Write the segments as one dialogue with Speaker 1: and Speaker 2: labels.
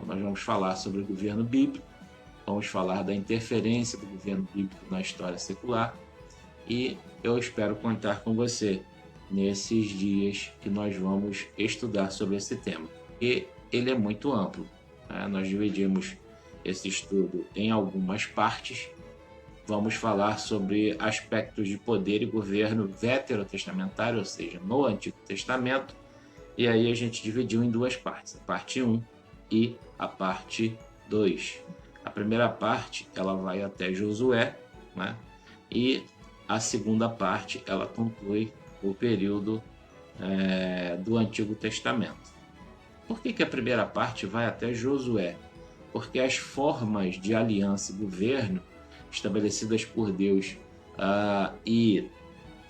Speaker 1: nós vamos falar sobre o governo bíblico, vamos falar da interferência do governo bíblico na história secular e eu espero contar com você nesses dias que nós vamos estudar sobre esse tema. E ele é muito amplo, né? Nós dividimos esse estudo em algumas partes. Vamos falar sobre aspectos de poder e governo veterotestamentário, ou seja, no Antigo Testamento, e aí a gente dividiu em duas partes, a parte 1 e a parte 2. A primeira parte ela vai até Josué, né? E a segunda parte ela conclui o período do Antigo Testamento. Por que a primeira parte vai até Josué? Porque as formas de aliança e governo estabelecidas por Deus e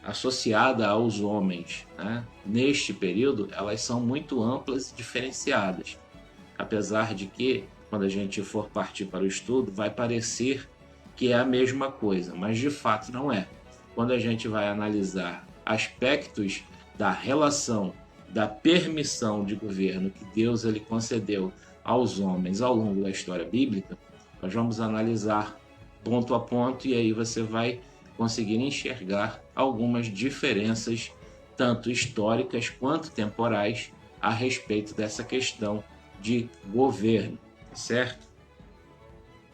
Speaker 1: associada aos homens, né, neste período, elas são muito amplas e diferenciadas. Apesar de que, quando a gente for partir para o estudo, vai parecer que é a mesma coisa, mas de fato não é. Quando a gente vai analisar aspectos da relação, da permissão de governo que Deus ele concedeu aos homens ao longo da história bíblica, nós vamos analisar ponto a ponto e aí você vai conseguir enxergar algumas diferenças, tanto históricas quanto temporais, a respeito dessa questão de governo, certo?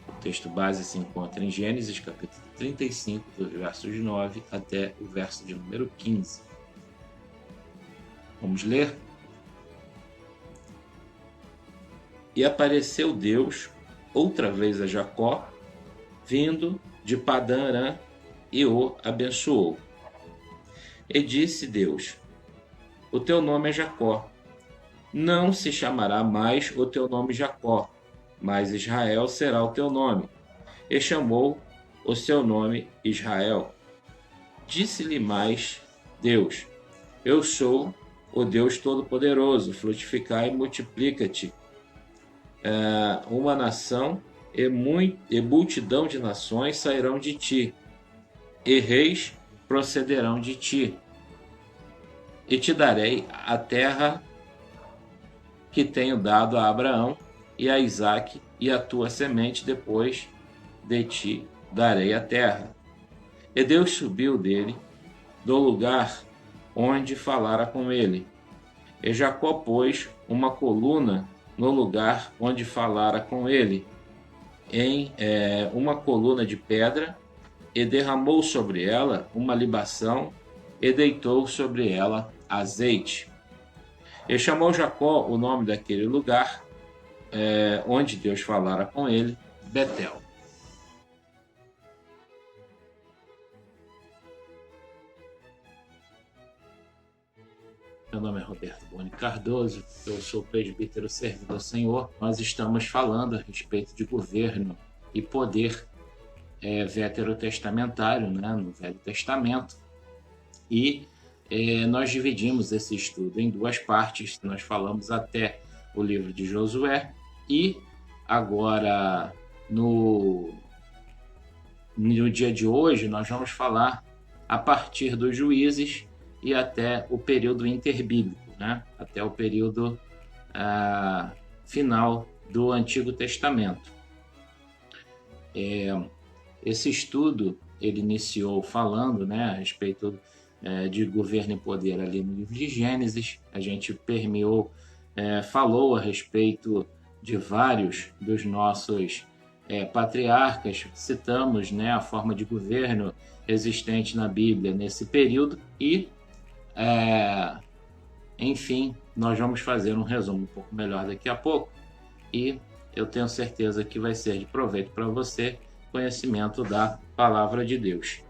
Speaker 1: O texto base se encontra em Gênesis, capítulo 35, dos versos 9 até o verso de número 15. Vamos ler? E apareceu Deus outra vez a Jacó, vindo de Padã Arã, e o abençoou. E disse Deus: o teu nome é Jacó. Não se chamará mais o teu nome Jacó, mas Israel será o teu nome. E chamou o seu nome Israel. Disse-lhe mais Deus: eu sou o Deus Todo-Poderoso, frutificai e multiplica-te. Uma nação e multidão de nações sairão de ti, e reis procederão de ti. E te darei a terra que tenho dado a Abraão e a Isaque, e a tua semente depois de ti darei a terra. E Deus subiu dele, do lugar onde falara com ele. E Jacó pôs uma coluna no lugar onde falara com ele, em uma coluna de pedra, e derramou sobre ela uma libação, e deitou sobre ela azeite. E chamou Jacó o nome daquele lugar, onde Deus falara com ele, Betel. Meu nome é Roberto Boni Cardoso, eu sou presbítero servidor do Senhor. Nós estamos falando a respeito de governo e poder veterotestamentário, né, no Velho Testamento. E nós dividimos esse estudo em duas partes. Nós falamos até o livro de Josué e agora no dia de hoje nós vamos falar a partir dos Juízes e até o período interbíblico, né? Até o período final do Antigo Testamento. Esse estudo ele iniciou falando, né, a respeito de governo e poder ali no livro de Gênesis. A gente permeou, falou a respeito de vários dos nossos patriarcas, citamos, né, a forma de governo existente na Bíblia nesse período e enfim, nós vamos fazer um resumo um pouco melhor daqui a pouco e eu tenho certeza que vai ser de proveito para você, conhecimento da Palavra de Deus.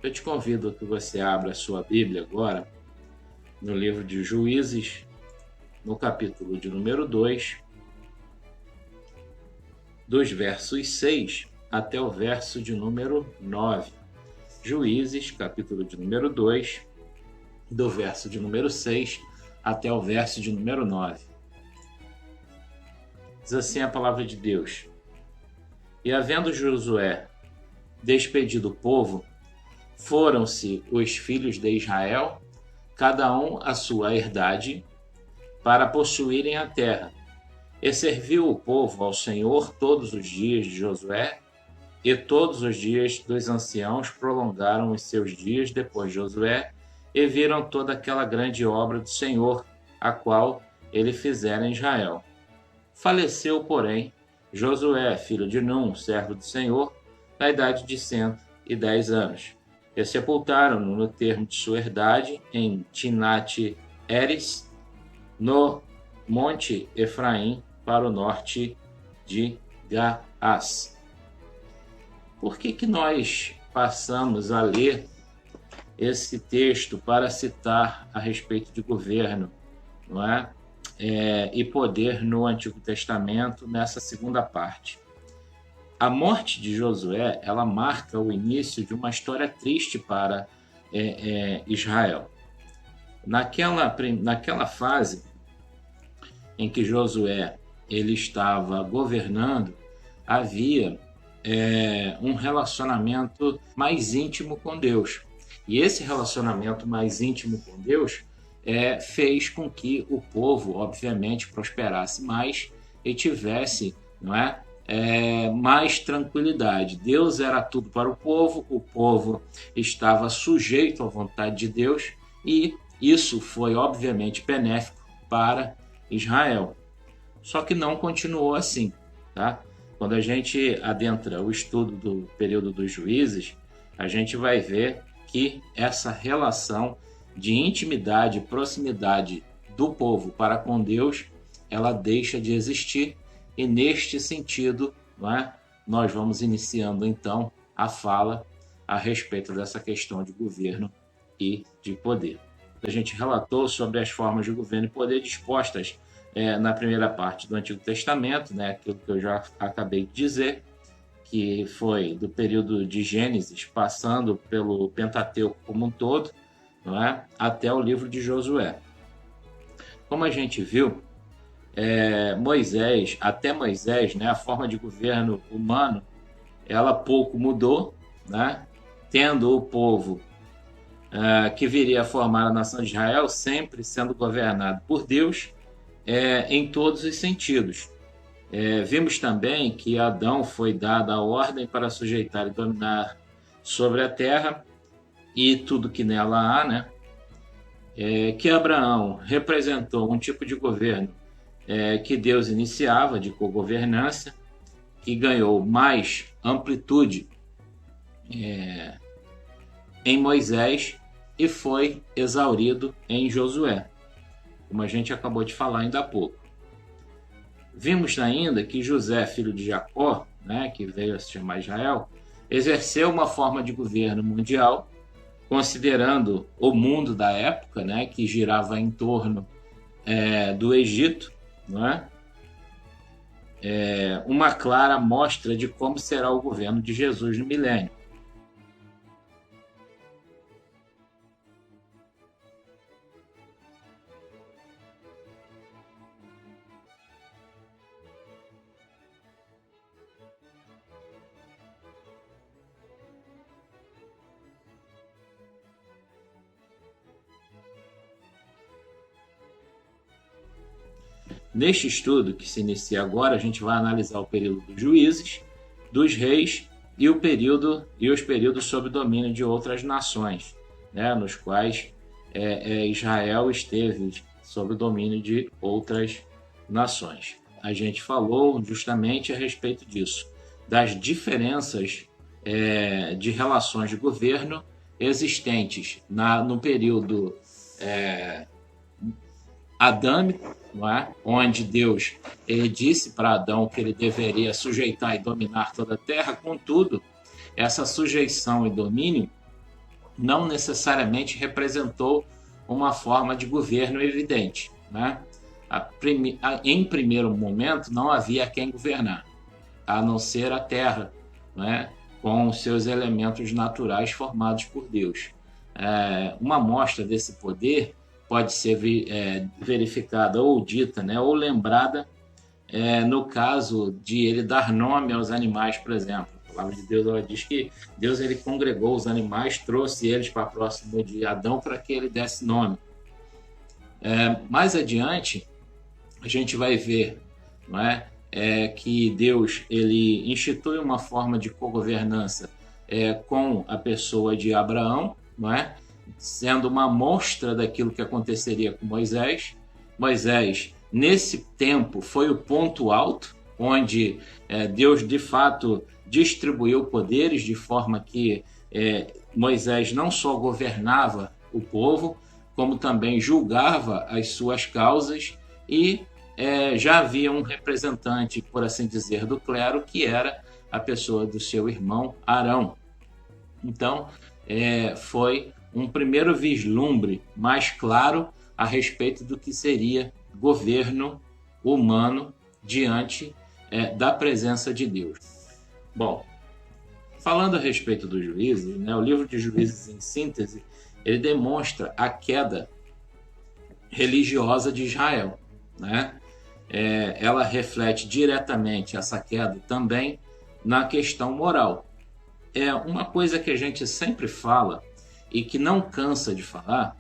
Speaker 1: Eu te convido a que você abra a sua Bíblia agora no livro de Juízes, no capítulo de número 2, dos versos 6 até o verso de número 9. Juízes, capítulo de número 2, do verso de número 6 até o verso de número 9. Diz assim a palavra de Deus: E havendo Josué despedido o povo, foram-se os filhos de Israel, cada um a sua herdade, para possuírem a terra. E serviu o povo ao Senhor todos os dias de Josué, e todos os dias dos anciãos prolongaram os seus dias depois de Josué, e viram toda aquela grande obra do Senhor, a qual ele fizera em Israel. Faleceu, porém, Josué, filho de Num, servo do Senhor, na idade de 110 anos. E sepultaram-no no termo de sua herdade, em Timnat-Heres, no monte Efraim, para o norte de Gaás. Por que nós passamos a ler esse texto para citar a respeito de governo, não é? E poder no Antigo Testamento nessa segunda parte? A morte de Josué, ela marca o início de uma história triste para Israel. Naquela fase em que Josué ele estava governando, havia um relacionamento mais íntimo com Deus. E esse relacionamento mais íntimo com Deus fez com que o povo, obviamente, prosperasse mais e tivesse, não é, mais tranquilidade. Deus era tudo para o povo estava sujeito à vontade de Deus, e isso foi, obviamente, benéfico para Israel. Só que não continuou assim, tá? Quando a gente adentra o estudo do período dos juízes, a gente vai ver que essa relação de intimidade e proximidade do povo para com Deus, ela deixa de existir, e neste sentido, não é, nós vamos iniciando então a fala a respeito dessa questão de governo e de poder. A gente relatou sobre as formas de governo e poder dispostas na primeira parte do Antigo Testamento, né, aquilo que eu já acabei de dizer, que foi do período de Gênesis, passando pelo Pentateuco como um todo, não é, até o livro de Josué. Como a gente viu, Moisés, né, a forma de governo humano, ela pouco mudou, né, tendo o povo que viria a formar a nação de Israel sempre sendo governado por Deus, em todos os sentidos. Vimos também que Adão foi dada a ordem para sujeitar e dominar sobre a terra e tudo que nela há, né? Que Abraão representou um tipo de governo que Deus iniciava, de cogovernança, que ganhou mais amplitude em Moisés e foi exaurido em Josué, como a gente acabou de falar ainda há pouco. Vimos ainda que José, filho de Jacó, né, que veio a se chamar Israel, exerceu uma forma de governo mundial, considerando o mundo da época, né, que girava em torno do Egito, não é? Uma clara mostra de como será o governo de Jesus no milênio. Neste estudo que se inicia agora, a gente vai analisar o período dos juízes, dos reis e os períodos sob domínio de outras nações, né, nos quais Israel esteve sob o domínio de outras nações. A gente falou justamente a respeito disso, das diferenças de relações de governo existentes no período adâmico, não é? Onde Deus disse para Adão que ele deveria sujeitar e dominar toda a terra. Contudo, essa sujeição e domínio não necessariamente representou uma forma de governo evidente, né? Em primeiro momento, não havia quem governar, a não ser a terra, né? Com os seus elementos naturais formados por Deus. Uma amostra desse poder pode ser verificada ou dita, né, ou lembrada no caso de ele dar nome aos animais, por exemplo. A palavra de Deus, ela diz que Deus ele congregou os animais, trouxe eles para próximo de Adão para que ele desse nome. Mais adiante, a gente vai ver não é? Que Deus ele institui uma forma de cogovernança com a pessoa de Abraão, não é? Sendo uma amostra daquilo que aconteceria com Moisés. Moisés, nesse tempo, foi o ponto alto, onde Deus, de fato, distribuiu poderes de forma que Moisés não só governava o povo, como também julgava as suas causas e já havia um representante, por assim dizer, do clero, que era a pessoa do seu irmão Arão. Então, foi um primeiro vislumbre mais claro a respeito do que seria governo humano diante da presença de Deus. Bom, falando a respeito dos juízes, né, o livro de Juízes, em síntese, ele demonstra a queda religiosa de Israel, né? Ela reflete diretamente essa queda também na questão moral. Uma coisa que a gente sempre fala e que não cansa de falar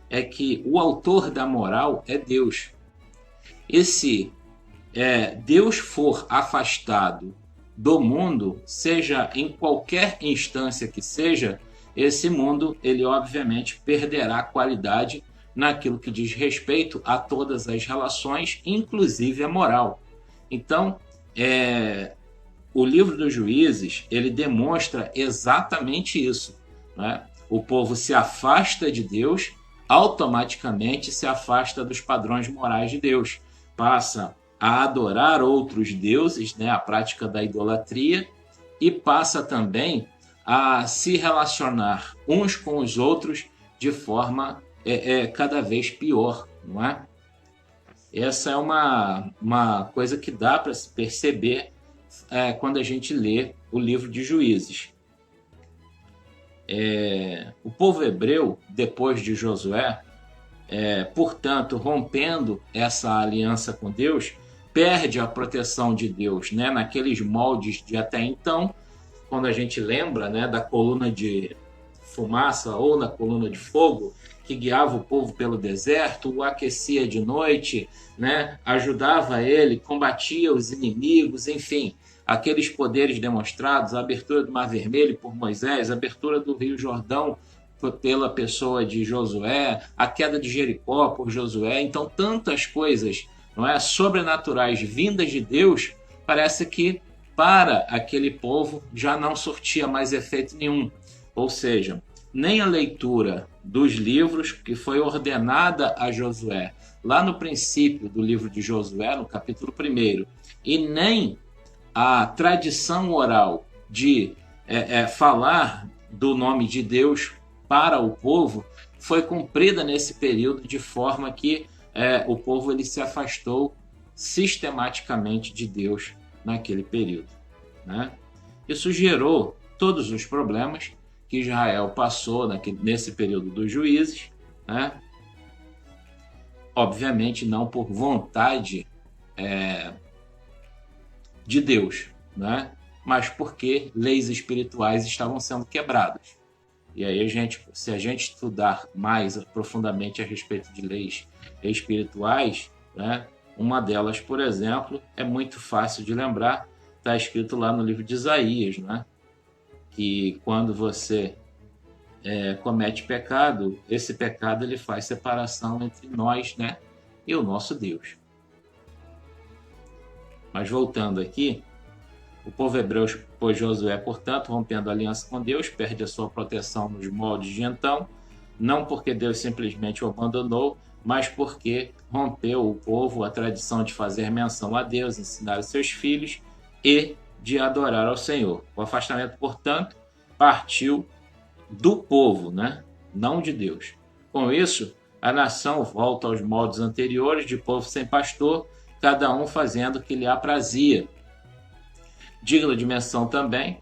Speaker 1: é que o autor da moral é Deus. E se Deus for afastado do mundo, seja em qualquer instância que seja, esse mundo, ele obviamente perderá qualidade naquilo que diz respeito a todas as relações, inclusive a moral. Então, o livro dos Juízes, ele demonstra exatamente isso, né? O povo se afasta de Deus, automaticamente se afasta dos padrões morais de Deus, passa a adorar outros deuses, né? A prática da idolatria, e passa também a se relacionar uns com os outros de forma cada vez pior, não é? Essa é uma coisa que dá para se perceber quando a gente lê o livro de Juízes. O povo hebreu, depois de Josué, portanto, rompendo essa aliança com Deus, perde a proteção de Deus, né? Naqueles moldes de até então, quando a gente lembra, né, da coluna de fumaça ou na coluna de fogo, que guiava o povo pelo deserto, o aquecia de noite, né, ajudava ele, combatia os inimigos, enfim, aqueles poderes demonstrados, a abertura do Mar Vermelho por Moisés, a abertura do Rio Jordão pela pessoa de Josué, a queda de Jericó por Josué. Então, tantas coisas, não é, sobrenaturais vindas de Deus, parece que para aquele povo já não surtia mais efeito nenhum. Ou seja, nem a leitura dos livros que foi ordenada a Josué lá no princípio do livro de Josué, no capítulo 1, e nem a tradição oral de falar do nome de Deus para o povo foi cumprida nesse período, de forma que o povo ele se afastou sistematicamente de Deus naquele período, né? Isso gerou todos os problemas que Israel passou nesse período dos juízes, né? Obviamente não por vontade de Deus, né? Mas porque leis espirituais estavam sendo quebradas. E aí se a gente estudar mais profundamente a respeito de leis espirituais, né? Uma delas, por exemplo, é muito fácil de lembrar, está escrito lá no livro de Isaías, né? Que quando você comete pecado, esse pecado ele faz separação entre nós, né, e o nosso Deus. Mas voltando aqui, o povo hebreu, pois Josué, portanto, rompendo a aliança com Deus, perde a sua proteção nos moldes de então, não porque Deus simplesmente o abandonou, mas porque rompeu o povo a tradição de fazer menção a Deus, ensinar os seus filhos e de adorar ao Senhor. O afastamento, portanto, partiu do povo, né? Não de Deus. Com isso, a nação volta aos moldes anteriores de povo sem pastor, cada um fazendo o que lhe aprazia. Digno de menção também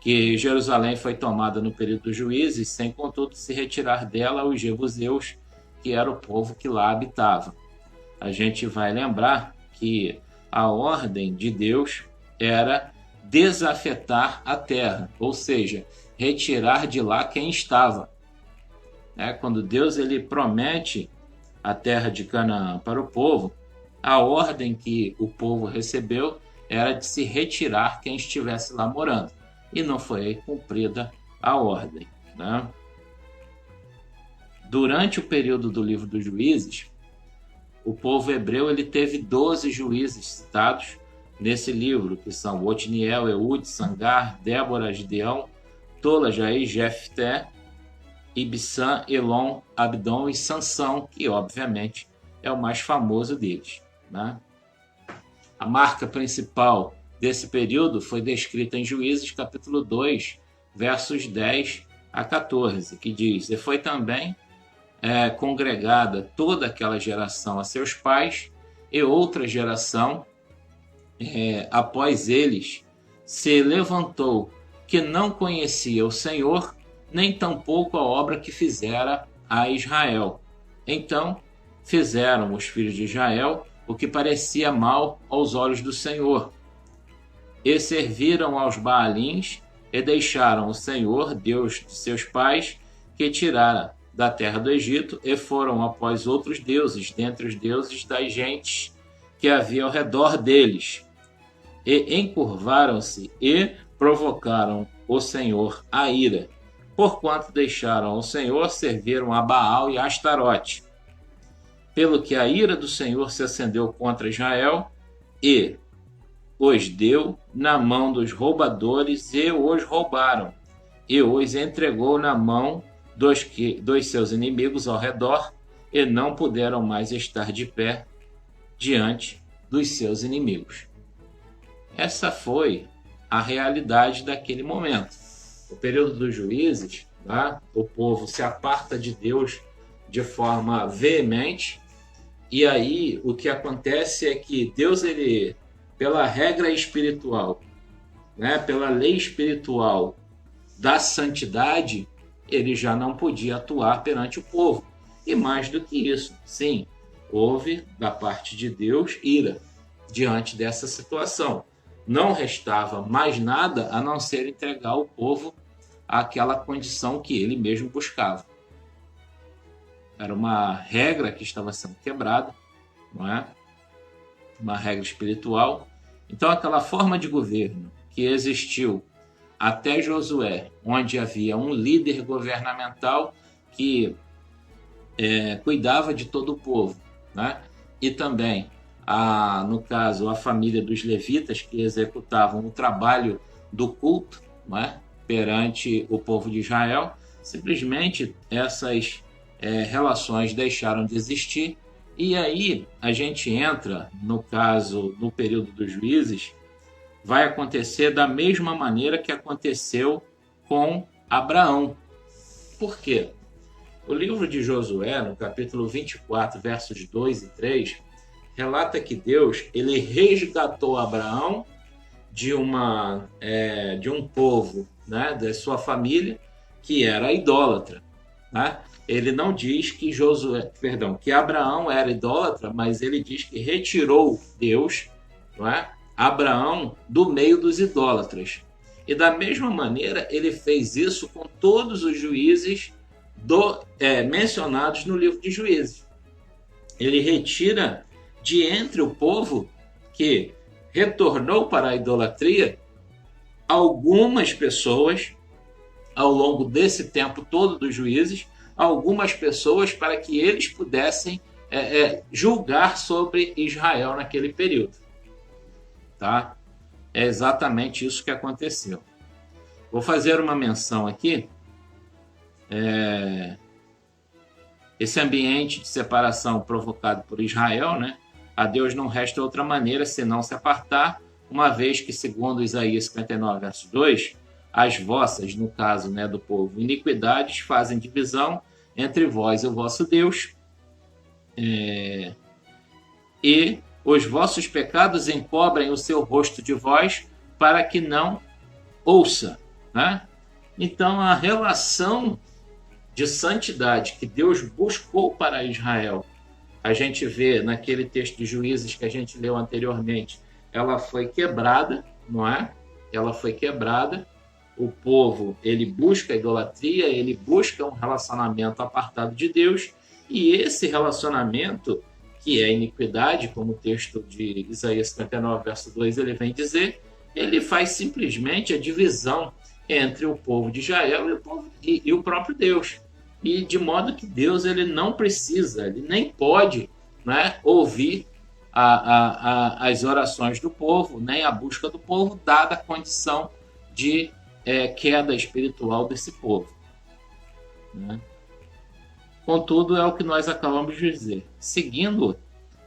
Speaker 1: que Jerusalém foi tomada no período dos juízes, sem contudo se retirar dela os jebuseus, que era o povo que lá habitava. A gente vai lembrar que a ordem de Deus era desafetar a terra, ou seja, retirar de lá quem estava. Quando Deus ele promete a terra de Canaã para o povo, a ordem que o povo recebeu era de se retirar quem estivesse lá morando. E não foi cumprida a ordem, né? Durante o período do livro dos Juízes, o povo hebreu ele teve 12 juízes citados nesse livro, que são Otniel, Eude, Sangar, Débora, Gideão, Tola, Jair, Jefté, Ibsã, Elon, Abdon e Sansão, que obviamente é o mais famoso deles, né? A marca principal desse período foi descrita em Juízes capítulo 2, versos 10 a 14, que diz: E foi também congregada toda aquela geração a seus pais, e outra geração após eles se levantou, que não conhecia o Senhor, nem tampouco a obra que fizera a Israel. Então fizeram os filhos de Israel o que parecia mal aos olhos do Senhor, e serviram aos Baalins, e deixaram o Senhor, Deus de seus pais, que tirara da terra do Egito, e foram após outros deuses, dentre os deuses das gentes que havia ao redor deles, e encurvaram-se e provocaram o Senhor a ira, porquanto deixaram o Senhor, serviram a Baal e a Astarote. Pelo que a ira do Senhor se acendeu contra Israel, e os deu na mão dos roubadores, e os roubaram, e os entregou na mão dos seus inimigos ao redor, e não puderam mais estar de pé diante dos seus inimigos. Essa foi a realidade daquele momento. No período dos juízes, tá? O povo se aparta de Deus de forma veemente, e aí o que acontece é que Deus, ele, pela regra espiritual, né, pela lei espiritual da santidade, ele já não podia atuar perante o povo. E mais do que isso, sim, houve da parte de Deus ira diante dessa situação. Não restava mais nada a não ser entregar o povo àquela condição que ele mesmo buscava. Era uma regra que estava sendo quebrada, não é? Uma regra espiritual. Então, aquela forma de governo que existiu até Josué, onde havia um líder governamental que cuidava de todo o povo, né? E também, no caso, a família dos levitas, que executavam o trabalho do culto, né, perante o povo de Israel. Simplesmente essas relações deixaram de existir, e aí a gente entra, no caso, no período dos juízes, vai acontecer da mesma maneira que aconteceu com Abraão. Por quê? O livro de Josué, no capítulo 24, versos 2 e 3, relata que Deus ele resgatou Abraão de um povo, né, da sua família, que era idólatra, né? Ele não diz que que Abraão era idólatra, mas ele diz que retirou Deus, não é, Abraão do meio dos idólatras. E da mesma maneira ele fez isso com todos os juízes mencionados no livro de Juízes. Ele retira de entre o povo que retornou para a idolatria algumas pessoas ao longo desse tempo todo dos juízes, algumas pessoas para que eles pudessem julgar sobre Israel naquele período. Tá? É exatamente isso que aconteceu. Vou fazer uma menção aqui. Esse ambiente de separação provocado por Israel, né? A Deus não resta outra maneira senão se apartar, uma vez que, segundo Isaías 59, verso 2, as vossas, no caso, né, do povo, iniquidades fazem divisão entre vós e o vosso Deus, e os vossos pecados encobrem o seu rosto de vós para que não ouça, né? Então, a relação de santidade que Deus buscou para Israel, a gente vê naquele texto de Juízes que a gente leu anteriormente, ela foi quebrada, não é? Ela foi quebrada. O povo, ele busca a idolatria, ele busca um relacionamento apartado de Deus, e esse relacionamento que é iniquidade, como o texto de Isaías 59, verso 2, ele vem dizer, ele faz simplesmente a divisão entre o povo de Israel e o próprio Deus. E de modo que Deus ele não precisa, ele nem pode, né, ouvir as orações do povo, nem a busca do povo, dada a condição de queda espiritual desse povo. Né? Contudo, é o que nós acabamos de dizer. Seguindo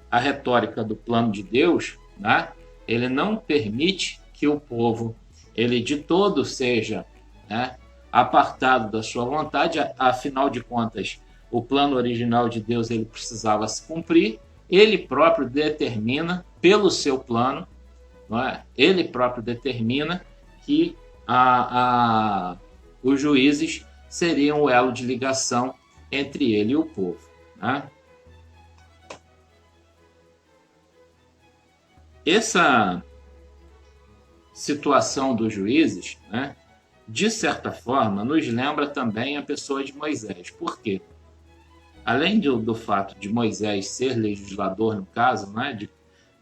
Speaker 1: a retórica do plano de Deus, né, ele não permite que o povo ele de todo seja, né, apartado da sua vontade. Afinal de contas, o plano original de Deus ele precisava se cumprir. Ele próprio determina, pelo seu plano, não é? Ele próprio determina que os juízes seriam o elo de ligação entre ele e o povo. Né? Essa situação dos juízes, né, de certa forma, nos lembra também a pessoa de Moisés. Por quê? Além do fato de Moisés ser legislador, no caso, né, de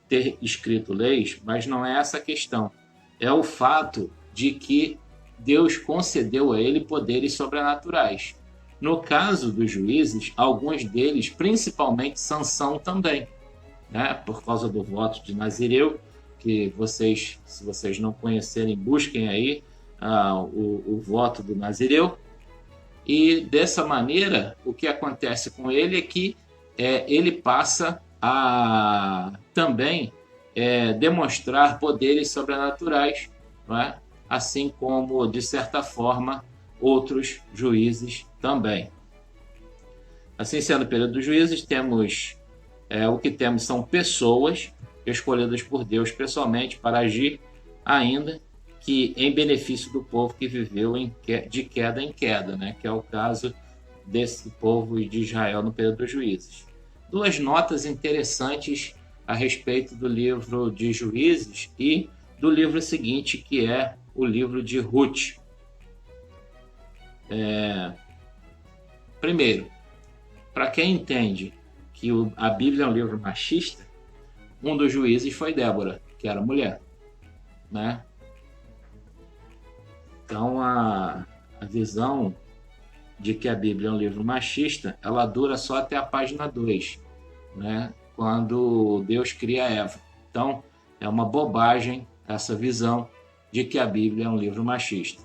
Speaker 1: ter escrito leis, mas não é essa a questão. É o fato de que Deus concedeu a ele poderes sobrenaturais. No caso dos juízes, alguns deles, principalmente Sansão também, né, por causa do voto de Nazireu, que vocês, se vocês não conhecerem, busquem aí o voto do Nazireu. E dessa maneira, o que acontece com ele é que ele passa a também demonstrar poderes sobrenaturais, não é? Assim como, de certa forma, outros juízes também. Assim sendo, no período dos juízes, temos o que temos são pessoas escolhidas por Deus pessoalmente para agir ainda que em benefício do povo que viveu de queda em queda, né? Que é o caso desse povo de Israel no período dos juízes. Duas notas interessantes a respeito do livro de Juízes e do livro seguinte, que é o livro de Ruth. Primeiro, para quem entende que a Bíblia é um livro machista, um dos juízes foi Débora, que era mulher, né? Então, a visão de que a Bíblia é um livro machista, ela dura só até a página 2, né? Quando Deus cria Eva. Então, é uma bobagem essa visão de que a Bíblia é um livro machista.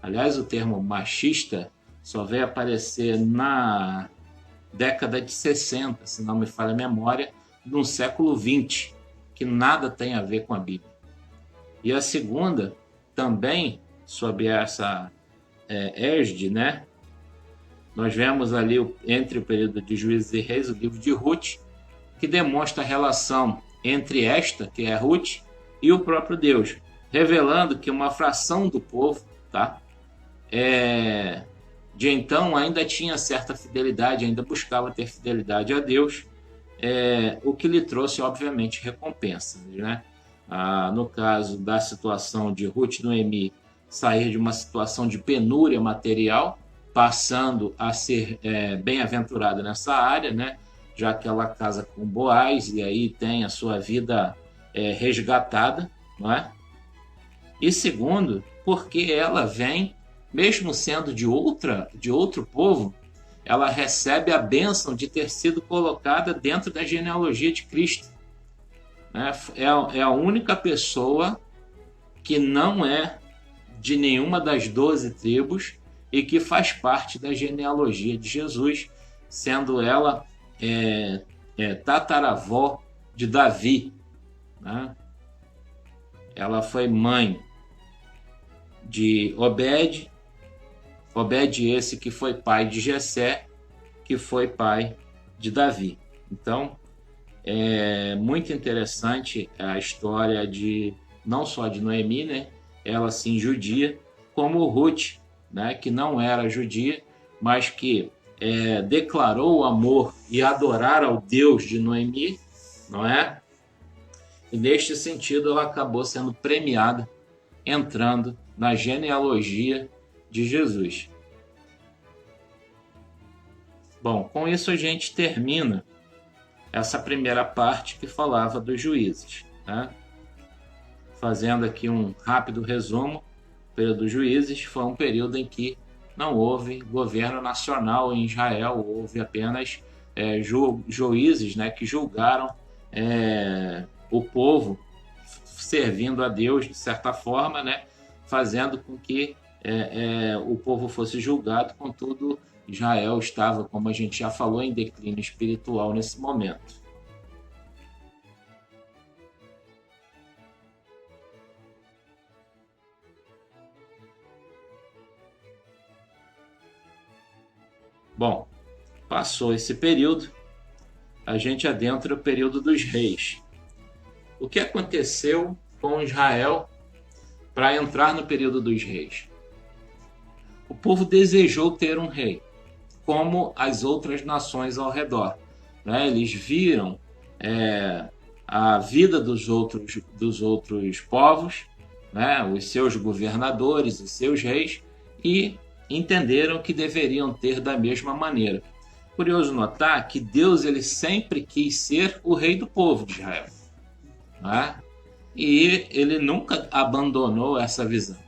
Speaker 1: Aliás, o termo machista só veio aparecer na década de 60, se não me falha a memória, no século 20, que nada tem a ver com a Bíblia. E a segunda, também sobre essa égide, né? Nós vemos ali, entre o período de Juízes e Reis, o livro de Ruth, que demonstra a relação entre esta, que é Ruth, e o próprio Deus, revelando que uma fração do povo, tá? De então ainda tinha certa fidelidade, ainda buscava ter fidelidade a Deus, o que lhe trouxe, obviamente, recompensas, né? No caso da situação de Ruth e Noemi, sair de uma situação de penúria material, passando a ser bem-aventurada nessa área, né? Já que ela casa com Boaz e aí tem a sua vida resgatada, não é? E segundo, porque ela vem, mesmo sendo de outro povo, ela recebe a bênção de ter sido colocada dentro da genealogia de Cristo. É a única pessoa que não é de nenhuma das 12 tribos e que faz parte da genealogia de Jesus, sendo ela tataravó de Davi. Né? Ela foi mãe de Obed esse que foi pai de Jessé, que foi pai de Davi. Então, é muito interessante a história não só de Noemi, né? Ela sim judia, como Ruth, né? Que não era judia, mas que declarou o amor e adorar ao Deus de Noemi, não é? E neste sentido ela acabou sendo premiada, entrando na genealogia de Jesus. Bom, com isso a gente termina essa primeira parte que falava dos juízes, né? Fazendo aqui um rápido resumo, o período dos juízes foi um período em que não houve governo nacional em Israel, houve apenas juízes, né, que julgaram o povo, servindo a Deus de certa forma, né, fazendo com que o povo fosse julgado. Contudo, Israel estava, como a gente já falou, em declínio espiritual nesse momento. Bom, passou esse período, a gente adentra o período dos reis. O que aconteceu com Israel para entrar no período dos reis? O povo desejou ter um rei, como as outras nações ao redor, né? Eles viram a vida dos outros povos, né? Os seus governadores, os seus reis, e entenderam que deveriam ter da mesma maneira. Curioso notar que Deus ele sempre quis ser o rei do povo de Israel, né? E ele nunca abandonou essa visão.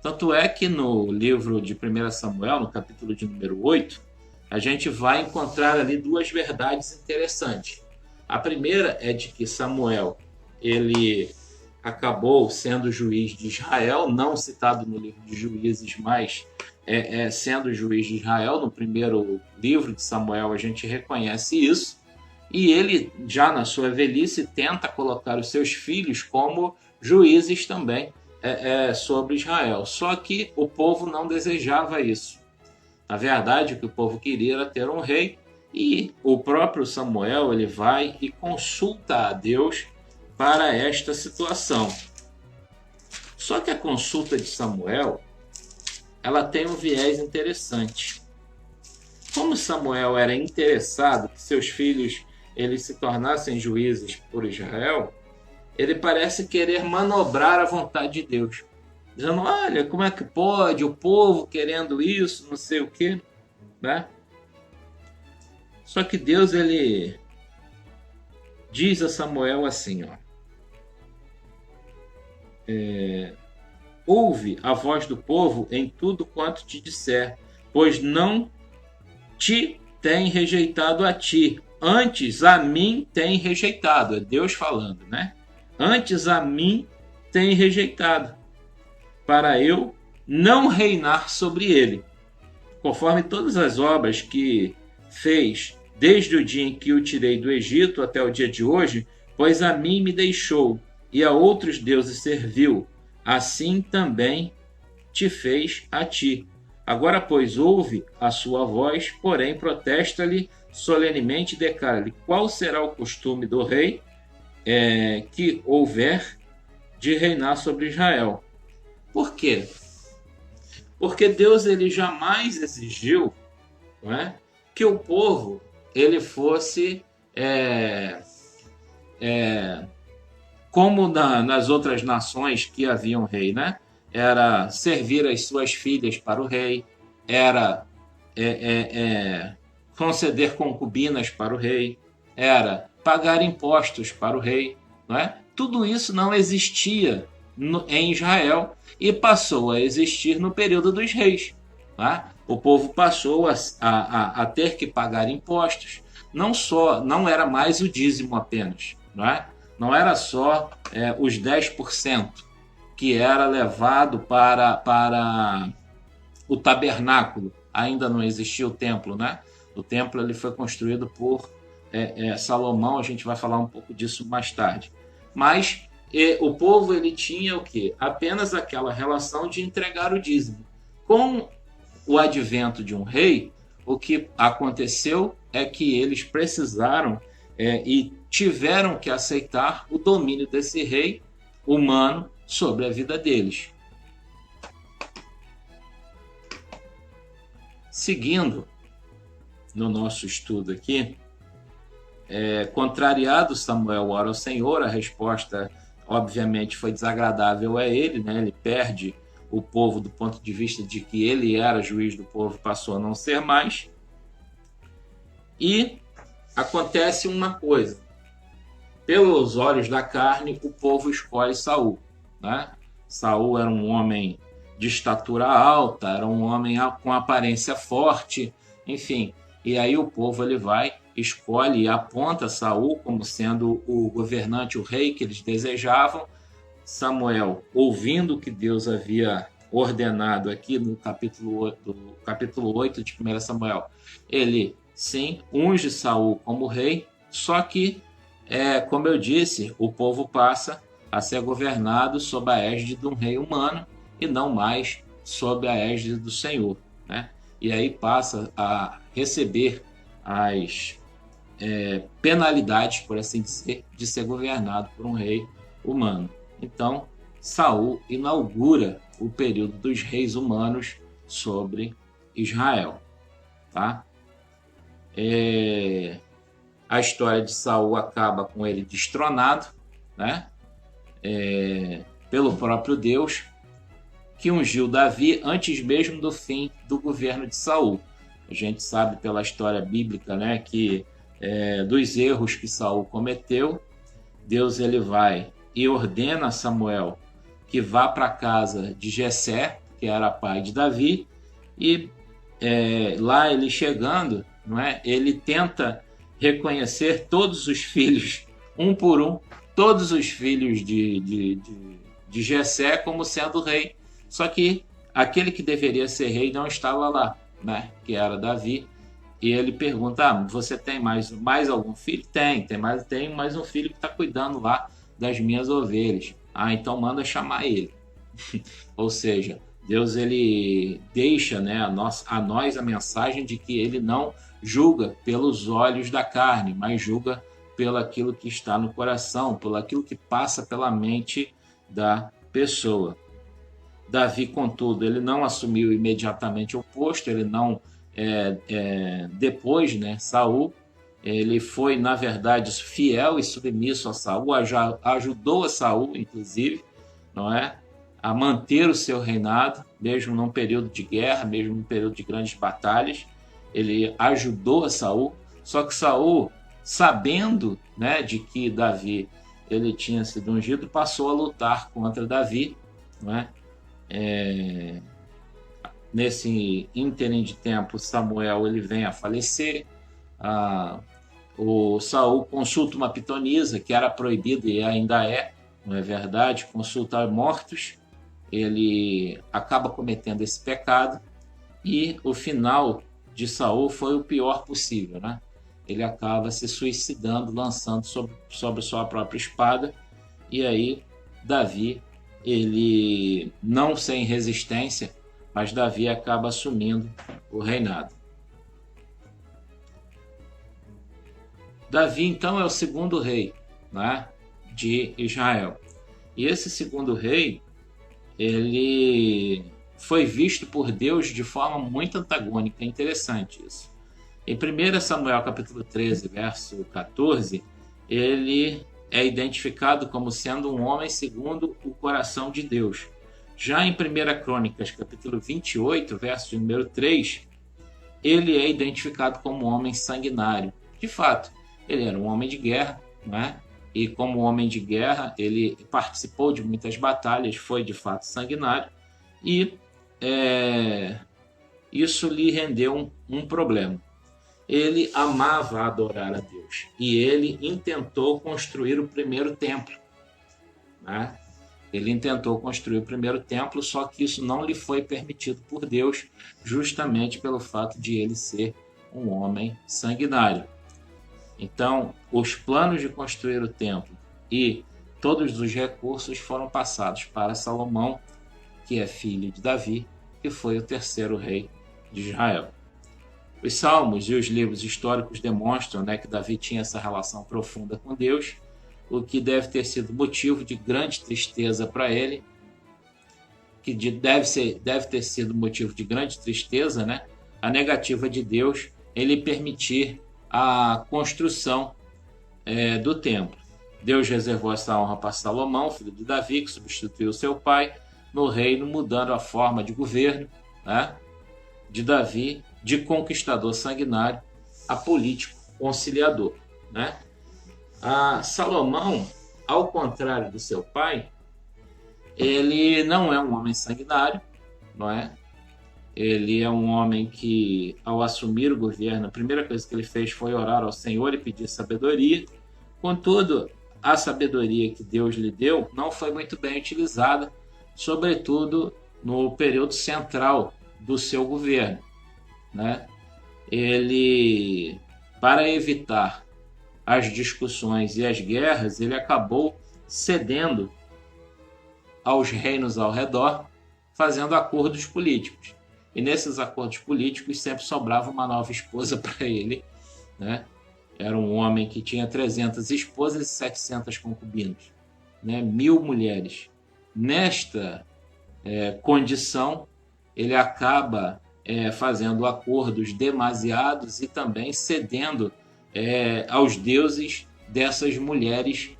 Speaker 1: Tanto é que no livro de 1 Samuel, no capítulo de número 8, a gente vai encontrar ali duas verdades interessantes. A primeira é de que Samuel ele acabou sendo juiz de Israel, não citado no livro de Juízes, mas sendo juiz de Israel. No primeiro livro de Samuel a gente reconhece isso, e ele já na sua velhice tenta colocar os seus filhos como juízes também sobre Israel, só que o povo não desejava isso. Na verdade, o que o povo queria era ter um rei, e o próprio Samuel ele vai e consulta a Deus para esta situação. Só que a consulta de Samuel ela tem um viés interessante. Como Samuel era interessado que seus filhos eles se tornassem juízes por Israel, ele parece querer manobrar a vontade de Deus, dizendo: olha, como é que pode o povo querendo isso, não sei o quê, né? Só que Deus ele diz a Samuel assim, ó: ouve a voz do povo em tudo quanto te disser, pois não te tem rejeitado a ti, antes a mim tem rejeitado. É Deus falando, né? Antes a mim tem rejeitado, para eu não reinar sobre ele, conforme todas as obras que fez desde o dia em que o tirei do Egito até o dia de hoje, pois a mim me deixou e a outros deuses serviu, assim também te fez a ti. Agora, pois, ouve a sua voz, porém protesta-lhe solenemente e declara-lhe qual será o costume do rei que houver de reinar sobre Israel. Por quê? Porque Deus ele jamais exigiu, não é, que o povo ele fosse como nas outras nações que haviam rei, né? Era servir as suas filhas para o rei, era conceder concubinas para o rei, era pagar impostos para o rei, não é? Tudo isso não existia em Israel e passou a existir no período dos reis. Tá? O povo passou a ter que pagar impostos, não era mais o dízimo apenas, não é? Não era só os 10% que era levado para o tabernáculo, ainda não existia o templo, né? O templo ele foi construído por Salomão, a gente vai falar um pouco disso mais tarde. Mas o povo ele tinha o quê? Apenas aquela relação de entregar o dízimo. Com o advento de um rei, o que aconteceu é que eles precisaram e tiveram que aceitar o domínio desse rei humano sobre a vida deles. Seguindo no nosso estudo aqui, contrariado Samuel ora ao Senhor, a resposta obviamente foi desagradável a ele, né? Ele perde o povo do ponto de vista de que ele era juiz do povo, passou a não ser mais. E acontece uma coisa. Pelos olhos da carne, o povo escolhe Saul, né? Saul era um homem de estatura alta, era um homem com aparência forte, enfim. E aí o povo ele vai, escolhe e aponta Saul como sendo o governante, o rei que eles desejavam. Samuel, ouvindo o que Deus havia ordenado aqui no capítulo 8 de 1 Samuel, ele sim unge Saul como rei, só que como eu disse, o povo passa a ser governado sob a égide de um rei humano e não mais sob a égide do Senhor, né? E aí passa a receber as penalidades, por assim dizer, de ser governado por um rei humano. Então, Saul inaugura o período dos reis humanos sobre Israel, tá? A história de Saul acaba com ele destronado, né? Pelo próprio Deus, que ungiu Davi antes mesmo do fim do governo de Saul. A gente sabe pela história bíblica, né, que dos erros que Saul cometeu, Deus ele vai e ordena a Samuel que vá para a casa de Jessé, que era pai de Davi, e lá ele chegando, não é? Ele tenta reconhecer todos os filhos, um por um, todos os filhos de Jessé como sendo rei. Só que aquele que deveria ser rei não estava lá, né? Que era Davi. E ele pergunta: você tem mais algum filho? Tem mais um filho que está cuidando lá das minhas ovelhas. Então manda chamar ele. Ou seja, Deus ele deixa, né, a nós a mensagem de que ele não julga pelos olhos da carne, mas julga pelo aquilo que está no coração, pelo aquilo que passa pela mente da pessoa. Davi, contudo, ele não assumiu imediatamente o posto, ele não depois, né, Saul, ele foi, na verdade, fiel e submisso a Saul, ajudou a Saul, inclusive, não é, a manter o seu reinado, mesmo num período de guerra, mesmo num período de grandes batalhas. Ele ajudou a Saul, só que Saul, sabendo, né, de que Davi ele tinha sido ungido, passou a lutar contra Davi, não é? Nesse ínterim de tempo, Samuel ele vem a falecer. O Saul consulta uma pitonisa, que era proibida e ainda não é verdade, consultar mortos. Ele acaba cometendo esse pecado e o final de Saul foi o pior possível, né? Ele acaba se suicidando, lançando sobre sua própria espada. E aí Davi, ele não sem resistência, mas Davi acaba assumindo o reinado. Davi, então, é o segundo rei, né, de Israel. E esse segundo rei, ele foi visto por Deus de forma muito antagônica. É interessante isso. Em 1 Samuel capítulo 13, verso 14, ele é identificado como sendo um homem segundo o coração de Deus. Já em 1 Crônicas, capítulo 28, verso de número 3, ele é identificado como um homem sanguinário. De fato, ele era um homem de guerra, né? E como homem de guerra, ele participou de muitas batalhas, foi de fato sanguinário, e isso lhe rendeu um problema. Ele amava adorar a Deus, e ele intentou construir o primeiro templo, né? Ele intentou construir o primeiro templo, só que isso não lhe foi permitido por Deus, justamente pelo fato de ele ser um homem sanguinário. Então, os planos de construir o templo e todos os recursos foram passados para Salomão, que é filho de Davi, que foi o terceiro rei de Israel. Os salmos e os livros históricos demonstram, né, que Davi tinha essa relação profunda com Deus, o que deve ter sido motivo de grande tristeza para ele, que deve ter sido motivo de grande tristeza, né, a negativa de Deus em lhe permitir a construção do templo. Deus reservou essa honra para Salomão, filho de Davi, que substituiu seu pai no reino, mudando a forma de governo, né, de Davi, de conquistador sanguinário, a político conciliador, né? Salomão, ao contrário do seu pai, ele não é um homem sanguinário, não é? Ele é um homem que, ao assumir o governo, a primeira coisa que ele fez foi orar ao Senhor e pedir sabedoria. Contudo, a sabedoria que Deus lhe deu não foi muito bem utilizada, sobretudo no período central do seu governo, né? Ele, para evitar as discussões e as guerras, ele acabou cedendo aos reinos ao redor, fazendo acordos políticos. E nesses acordos políticos sempre sobrava uma nova esposa para ele, né? Era um homem que tinha 300 esposas e 700 concubinas, né? 1.000 mulheres. Nesta condição, ele acaba fazendo acordos demasiados e também cedendo aos deuses dessas mulheres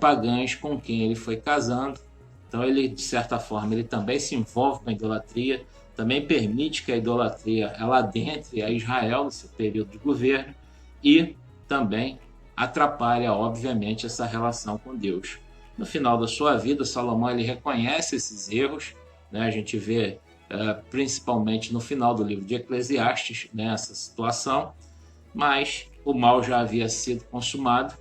Speaker 1: pagãs com quem ele foi casando. Então ele, de certa forma, ele também se envolve com a idolatria, também permite que a idolatria ela adentre a Israel no seu período de governo e também atrapalha, obviamente, essa relação com Deus. No final da sua vida, Salomão ele reconhece esses erros, né? A gente vê principalmente no final do livro de Eclesiastes, né, essa situação, mas o mal já havia sido consumado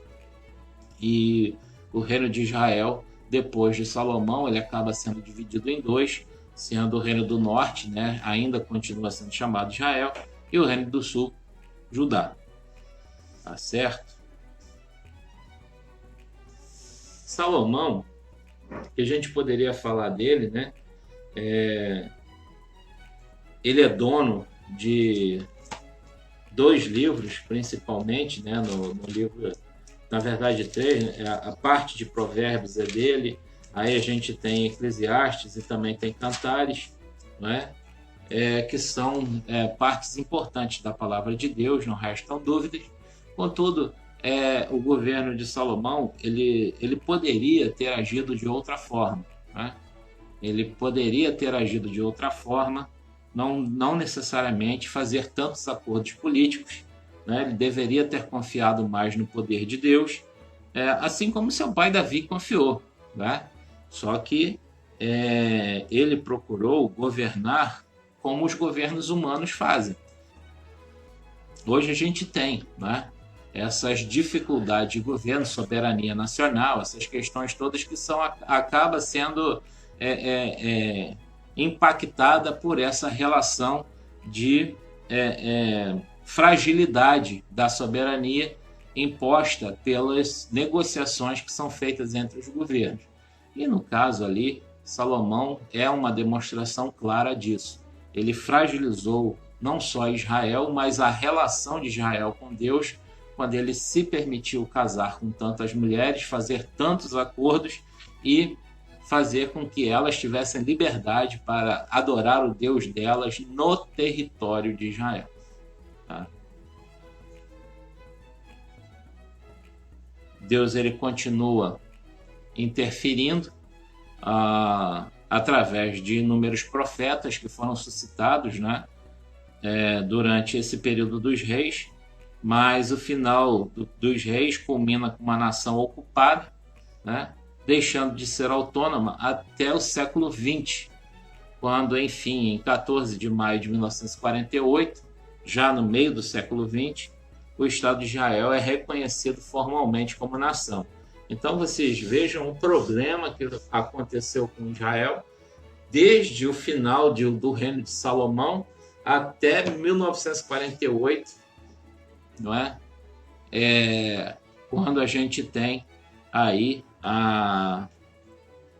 Speaker 1: e o reino de Israel, depois de Salomão, ele acaba sendo dividido em dois, sendo o reino do norte, né, ainda continua sendo chamado Israel, e o reino do sul, Judá. Tá certo? Salomão, que a gente poderia falar dele, né? Ele é dono de 2 livros, principalmente, né? No livro, na verdade, 3, né? A parte de Provérbios é dele, aí a gente tem Eclesiastes e também tem Cantares, né? Que são partes importantes da palavra de Deus, não restam dúvidas. Contudo, o governo de Salomão ele poderia ter agido de outra forma, né? Ele poderia ter agido de outra forma, não necessariamente fazer tantos acordos políticos, né? Ele deveria ter confiado mais no poder de Deus, assim como seu pai Davi confiou, né? Só que ele procurou governar como os governos humanos fazem. Hoje a gente tem, né, essas dificuldades de governo, soberania nacional, essas questões todas que acaba sendo impactada por essa relação de fragilidade da soberania imposta pelas negociações que são feitas entre os governos. E no caso ali, Salomão é uma demonstração clara disso. Ele fragilizou não só Israel, mas a relação de Israel com Deus, quando ele se permitiu casar com tantas mulheres, fazer tantos acordos e fazer com que elas tivessem liberdade para adorar o Deus delas no território de Israel. Tá? Deus ele continua interferindo através de inúmeros profetas que foram suscitados, né, durante esse período dos reis, mas o final dos reis culmina com uma nação ocupada, né, deixando de ser autônoma até o século XX, quando, enfim, em 14 de maio de 1948, já no meio do século XX, o Estado de Israel é reconhecido formalmente como nação. Então vocês vejam o problema que aconteceu com Israel desde o final do reino de Salomão até 1948, não é? Quando a gente tem aí a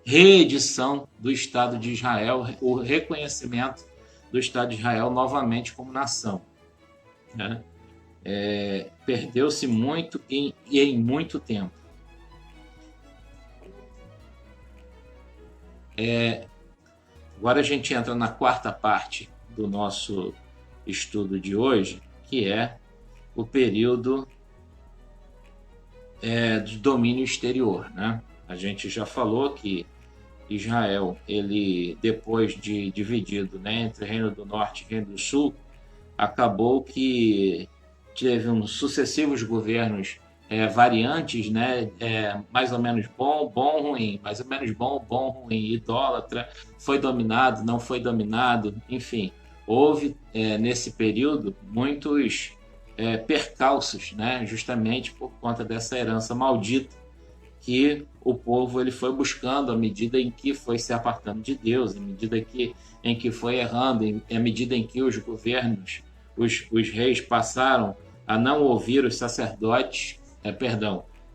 Speaker 1: reedição do Estado de Israel, o reconhecimento do Estado de Israel novamente como nação, né? Perdeu-se muito e em muito tempo. Agora a gente entra na quarta parte do nosso estudo de hoje, que é o período de domínio exterior, né? A gente já falou que Israel, ele depois de dividido, né, entre Reino do Norte e Reino do Sul, acabou que teve sucessivos governos variantes, né? Mais ou menos bom, bom, ruim, mais ou menos bom, bom, ruim, idólatra, foi dominado, não foi dominado, enfim. Houve, nesse período, muitos percalços, né? Justamente por conta dessa herança maldita que o povo ele foi buscando à medida em que foi se apartando de Deus, à medida em que foi errando, à medida em que os governos, os reis passaram a não ouvir os sacerdotes,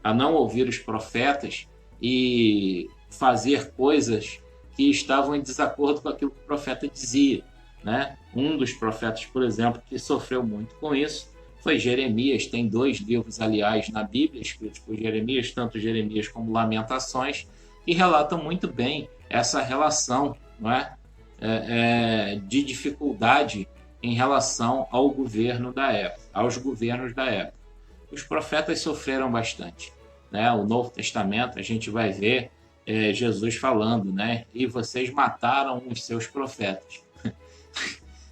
Speaker 1: a não ouvir os profetas e fazer coisas que estavam em desacordo com aquilo que o profeta dizia, né? Um dos profetas, por exemplo, que sofreu muito com isso foi Jeremias. Tem 2 livros, aliás, na Bíblia, escritos por Jeremias, tanto Jeremias como Lamentações, que relatam muito bem essa relação, não é? De dificuldade em relação ao governo da época, aos governos da época. Os profetas sofreram bastante, né? O Novo Testamento, a gente vai ver Jesus falando, né? E vocês mataram os seus profetas.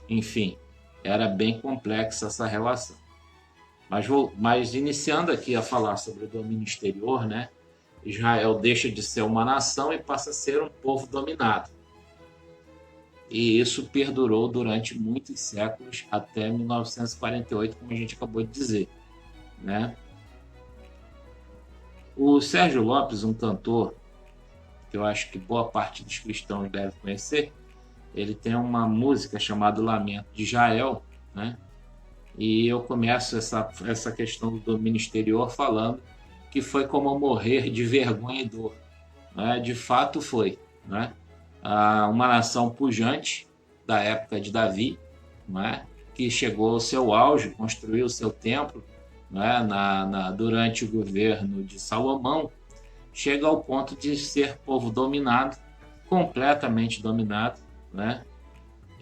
Speaker 1: Enfim, era bem complexa essa relação. Mas iniciando aqui a falar sobre o domínio exterior, né? Israel deixa de ser uma nação e passa a ser um povo dominado. E isso perdurou durante muitos séculos, até 1948, como a gente acabou de dizer, né? O Sérgio Lopes, um cantor que eu acho que boa parte dos cristãos deve conhecer, ele tem uma música chamada Lamento de Israel, né? E eu começo essa questão do domínio exterior falando que foi como morrer de vergonha e dor, né? De fato foi, né? Uma nação pujante da época de Davi, né? Que chegou ao seu auge, construiu o seu templo, né? Durante o governo de Salomão, chega ao ponto de ser povo dominado, completamente dominado, né?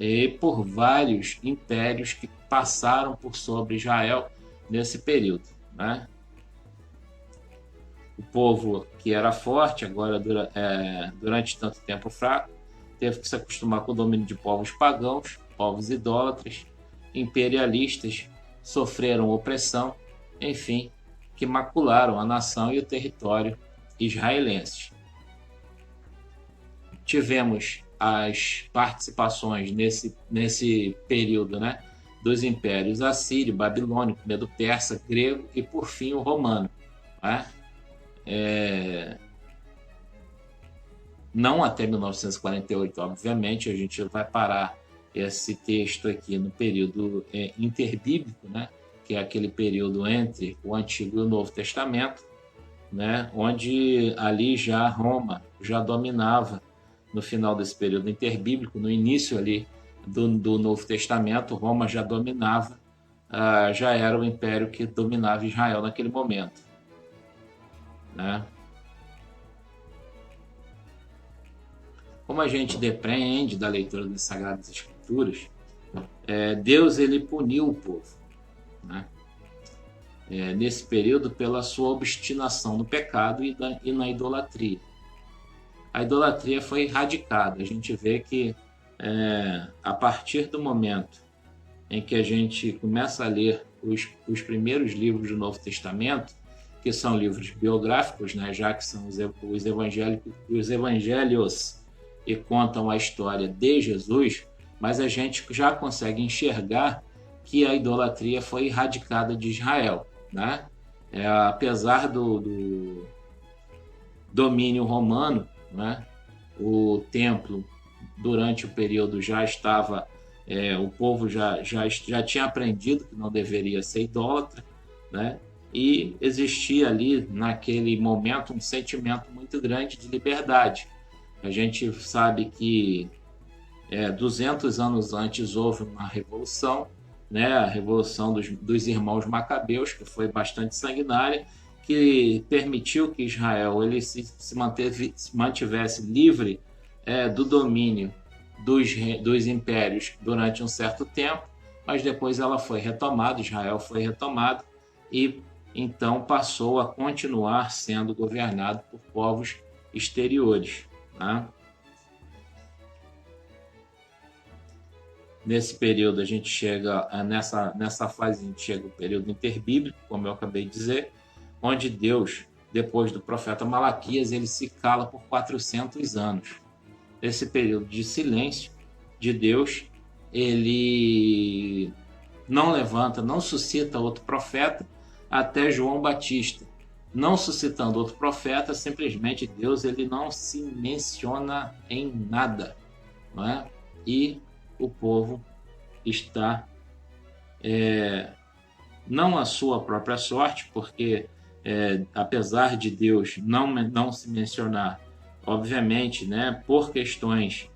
Speaker 1: E por vários impérios que passaram por sobre Israel nesse período, né? O povo que era forte, agora durante tanto tempo fraco, teve que se acostumar com o domínio de povos pagãos, povos idólatras, imperialistas, sofreram opressão, enfim, que macularam a nação e o território israelenses. Tivemos as participações nesse período, né, dos impérios assírio, babilônico, medo-persa, grego e, por fim, o romano, né? Não até 1948, obviamente, a gente vai parar esse texto aqui no período interbíblico, né, que é aquele período entre o Antigo e o Novo Testamento, né, onde ali já Roma já dominava no final desse período interbíblico, no início ali do Novo Testamento, Roma já dominava, já era o império que dominava Israel naquele momento, né? Como a gente depreende da leitura das Sagradas Escrituras, Deus ele puniu o povo, né? Nesse período pela sua obstinação no pecado e na idolatria. A idolatria foi erradicada. A gente vê que a partir do momento em que a gente começa a ler os primeiros livros do Novo Testamento, que são livros biográficos, né, já que são os evangelhos e contam a história de Jesus, mas a gente já consegue enxergar que a idolatria foi erradicada de Israel, né? Apesar do domínio romano, né, o templo durante o período já estava, o povo já tinha aprendido que não deveria ser idólatra, né? E existia ali naquele momento um sentimento muito grande de liberdade. A gente sabe que 200 anos antes houve uma revolução, né? A revolução dos irmãos Macabeus, que foi bastante sanguinária, que permitiu que Israel ele se mantivesse livre do domínio dos impérios durante um certo tempo, mas depois ela foi retomada, Israel foi retomado e então passou a continuar sendo governado por povos exteriores, né? Nesse período a gente chega, nessa fase a gente chega ao período interbíblico, como eu acabei de dizer, onde Deus, depois do profeta Malaquias, ele se cala por 400 anos. Esse período de silêncio de Deus, ele não levanta, não suscita outro profeta até João Batista. Não suscitando outro profeta, simplesmente Deus ele não se menciona em nada, não é? E o povo está não à sua própria sorte, porque apesar de Deus não se mencionar, obviamente, né, por questões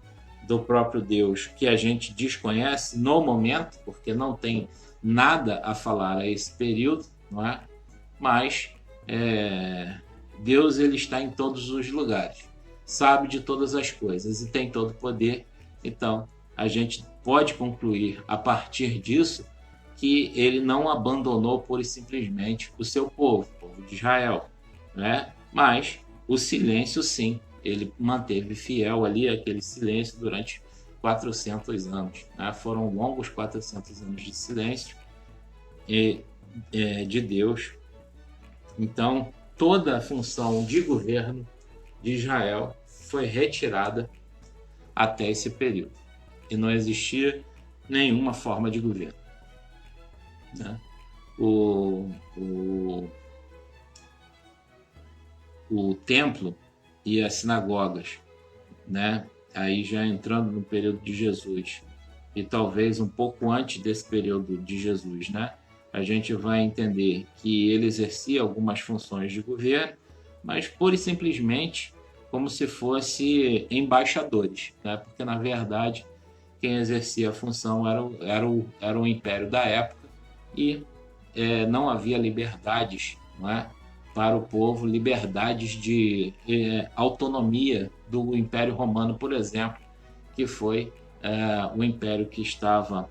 Speaker 1: do próprio Deus que a gente desconhece no momento, porque não tem nada a falar a esse período, não é? Mas Deus ele está em todos os lugares, sabe de todas as coisas e tem todo o poder. Então, a gente pode concluir a partir disso que ele não abandonou pura e simplesmente o seu povo, o povo de Israel, né? Mas o silêncio, sim, ele manteve fiel ali aquele silêncio durante 400 anos. Né? Foram longos 400 anos de silêncio de Deus. Então, toda a função de governo de Israel foi retirada até esse período. E não existia nenhuma forma de governo. Né? O templo e as sinagogas, né? Aí já entrando no período de Jesus e talvez um pouco antes desse período de Jesus, né? A gente vai entender que ele exercia algumas funções de governo, mas pura e simplesmente como se fosse embaixadores, né? Porque na verdade quem exercia a função era o império da época e não havia liberdades, não é? Para o povo, liberdades de autonomia do Império Romano, por exemplo, que foi o império que estava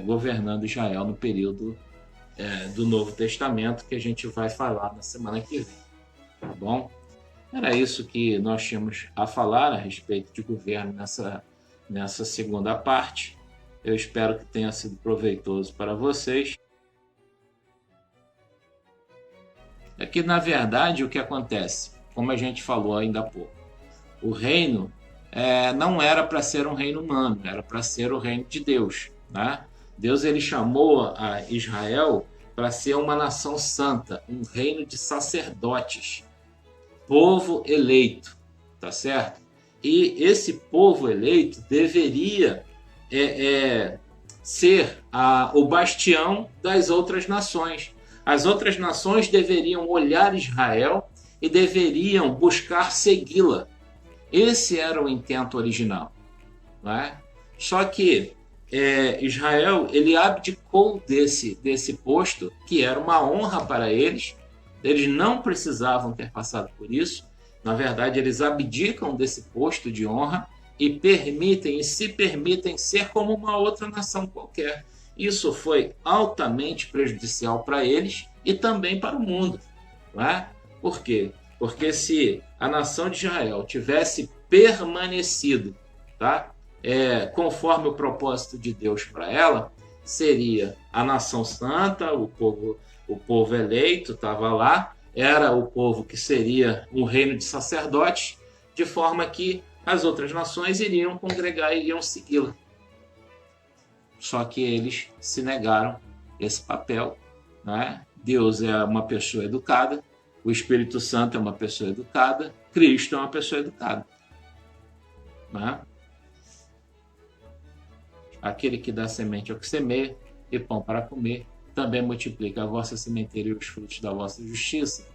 Speaker 1: governando Israel no período do Novo Testamento, que a gente vai falar na semana que vem. Tá bom? Era isso que nós tínhamos a falar a respeito de governo nessa segunda parte. Eu espero que tenha sido proveitoso para vocês. É que, na verdade, o que acontece, como a gente falou ainda há pouco, o reino não era para ser um reino humano, era para ser o reino de Deus. Né? Deus ele chamou a Israel para ser uma nação santa, um reino de sacerdotes, povo eleito, tá certo? E esse povo eleito deveria ser o bastião das outras nações. As outras nações deveriam olhar Israel e deveriam buscar segui-la. Esse era o intento original. Não é? Só que Israel ele abdicou desse posto, que era uma honra para eles. Eles não precisavam ter passado por isso. Na verdade, eles abdicam desse posto de honra e se permitem ser como uma outra nação qualquer. Isso foi altamente prejudicial para eles e também para o mundo. Não é? Por quê? Porque se a nação de Israel tivesse permanecido, tá? Conforme o propósito de Deus para ela, seria a nação santa, o povo eleito estava lá, era o povo que seria um reino de sacerdotes, de forma que as outras nações iriam congregar e iriam segui-la. Só que eles se negaram esse papel. Né? Deus é uma pessoa educada, o Espírito Santo é uma pessoa educada, Cristo é uma pessoa educada. Né? Aquele que dá semente ao que semeia e pão para comer, também multiplica a vossa sementeira e os frutos da vossa justiça,